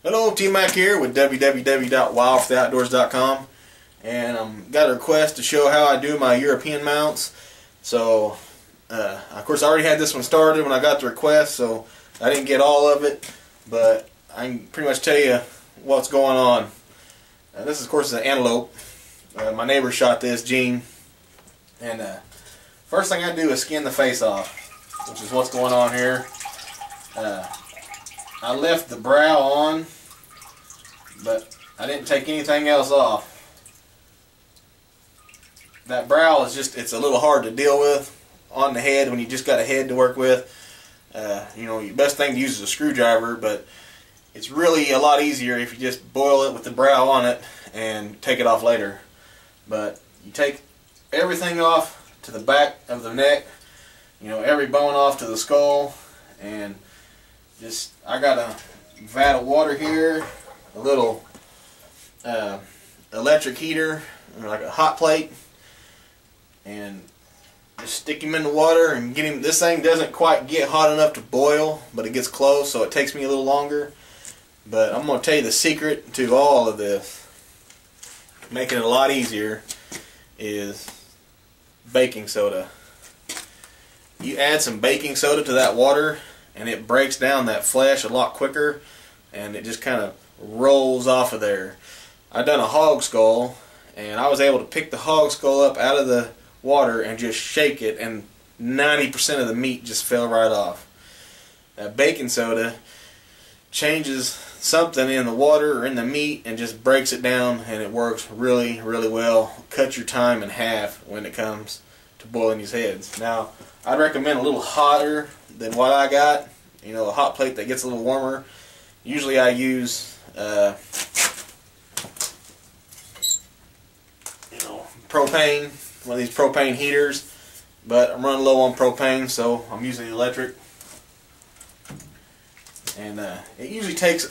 Hello, T-Mac here with www.wildfortheoutdoors.com, and got a request to show how I do my European mounts. So, of course, I already had this one started when I got the request, so I didn't get all of it, but I can pretty much tell you what's going on. This, of course, is an antelope. My neighbor shot this, Gene, and first thing I do is skin the face off, which is what's going on here. I left the brow on, but I didn't take anything else off. That brow is just, it's a little hard to deal with on the head when you just got a head to work with. You know, your best thing to use is a screwdriver, but it's really a lot easier if you just boil it with the brow on it and take it off later. But you take everything off to the back of the neck, you know, every bone off to the skull, and just, I got a vat of water here, a little electric heater, like a hot plate, and just stick him in the water and get him. This thing doesn't quite get hot enough to boil, but it gets close, so it takes me a little longer. But I'm going to tell you the secret to all of this, making it a lot easier, is baking soda. You add some baking soda to that water, and it breaks down that flesh a lot quicker, and it just kind of rolls off of there. I done a hog skull, and I was able to pick the hog skull up out of the water and just shake it, and 90% of the meat just fell right off. That baking soda changes something in the water or in the meat and just breaks it down, and it works really, really well. Cut your time in half when it comes to boiling these heads. Now, I'd recommend a little hotter than what I got. You know, a hot plate that gets a little warmer. Usually I use propane, one of these propane heaters, but I'm running low on propane, so I'm using electric. And it usually takes,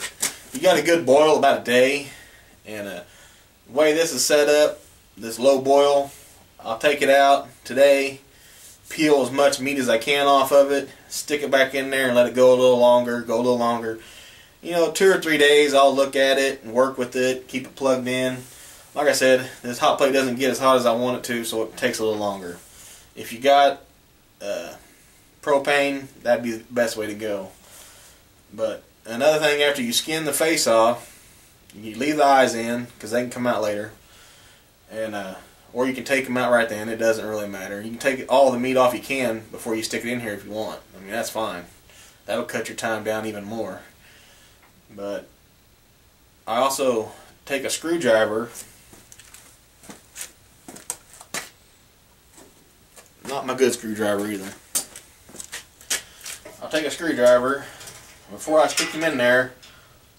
you got a good boil, about a day. And the way this is set up, this low boil, I'll take it out today, peel as much meat as I can off of it, stick it back in there and let it go a little longer, You know, 2 or 3 days I'll look at it and work with it, keep it plugged in. Like I said, this hot plate doesn't get as hot as I want it to, so it takes a little longer. If you got propane, that'd be the best way to go. But another thing, after you skin the face off, you leave the eyes in, because they can come out later. And or you can take them out right then. It doesn't really matter. You can take all the meat off you can before you stick it in here if you want. I mean, that's fine. That'll cut your time down even more. But I also take a screwdriver, not my good screwdriver either. I'll take a screwdriver. Before I stick him in there,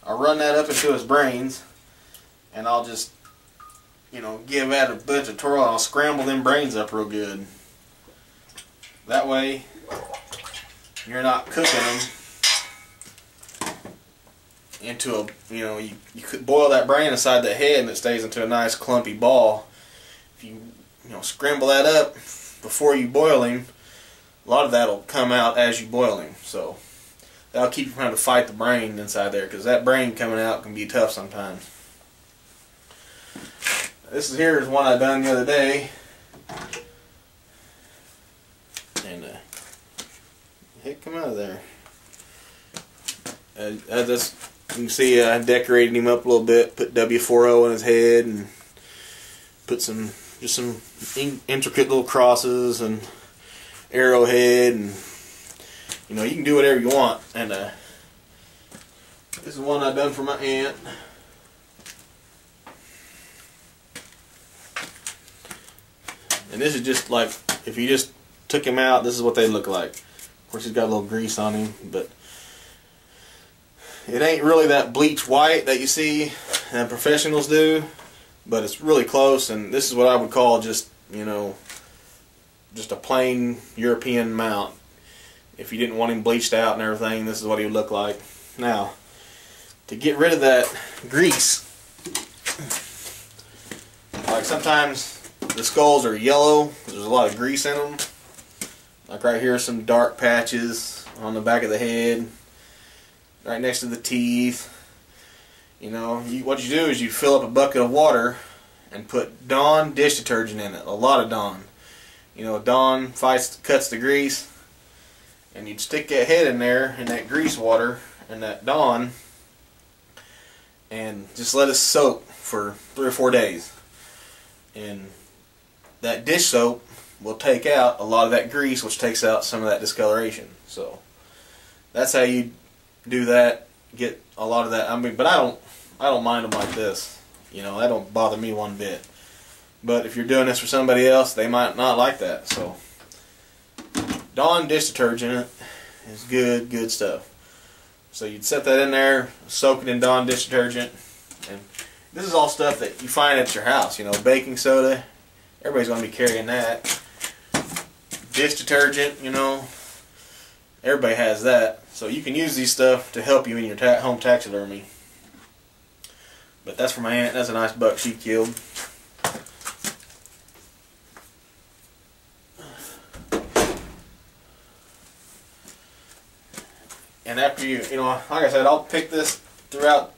I'll run that up into his brains, and I'll just, you know, give that a bunch of twirl, and I'll scramble them brains up real good. That way, you're not cooking them into a, you know, you could boil that brain inside the head and it stays into a nice clumpy ball. If you know, scramble that up before you boil him, a lot of that will come out as you boil him. So that'll keep you from having to fight the brain inside there, because that brain coming out can be tough sometimes. This here is one I done the other day, and it come out of there. As you can see, I decorated him up a little bit, put W4O on his head, and put just some intricate little crosses and arrowhead, and you know, you can do whatever you want. And this is one I done for my aunt. And this is just like, if you just took him out, this is what they look like. Of course, he's got a little grease on him, but it ain't really that bleach white that you see that professionals do, but it's really close. And this is what I would call just, you know, just a plain European mount. If you didn't want him bleached out and everything, this is what he would look like. Now, to get rid of that grease, like sometimes the skulls are yellow, there's a lot of grease in them. Like right here, some dark patches on the back of the head, right next to the teeth. You know, what you do is you fill up a bucket of water and put Dawn dish detergent in it, a lot of Dawn. You know, Dawn cuts the grease, and you'd stick that head in there in that grease water and that Dawn, and just let it soak for 3 or 4 days. And that dish soap will take out a lot of that grease, which takes out some of that discoloration. So that's how you do that. Get a lot of that. I mean, but I don't mind them like this. You know, that don't bother me one bit. But if you're doing this for somebody else, they might not like that. So Dawn dish detergent is good stuff. So you'd set that in there, soak it in Dawn dish detergent, and this is all stuff that you find at your house. You know, baking soda, everybody's going to be carrying that. Dish detergent, you know, everybody has that. So you can use these stuff to help you in your home taxidermy. But that's for my aunt. That's a nice buck she killed. And after you know, like I said, I'll pick this throughout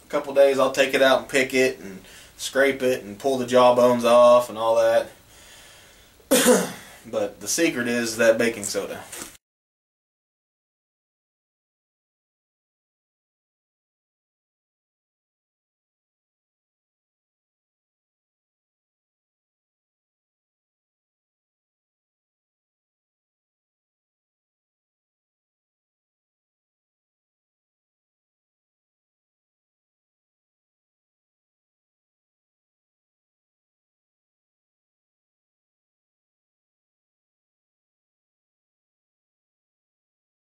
a couple days. I'll take it out and pick it and scrape it and pull the jawbones off and all that. But the secret is that baking soda.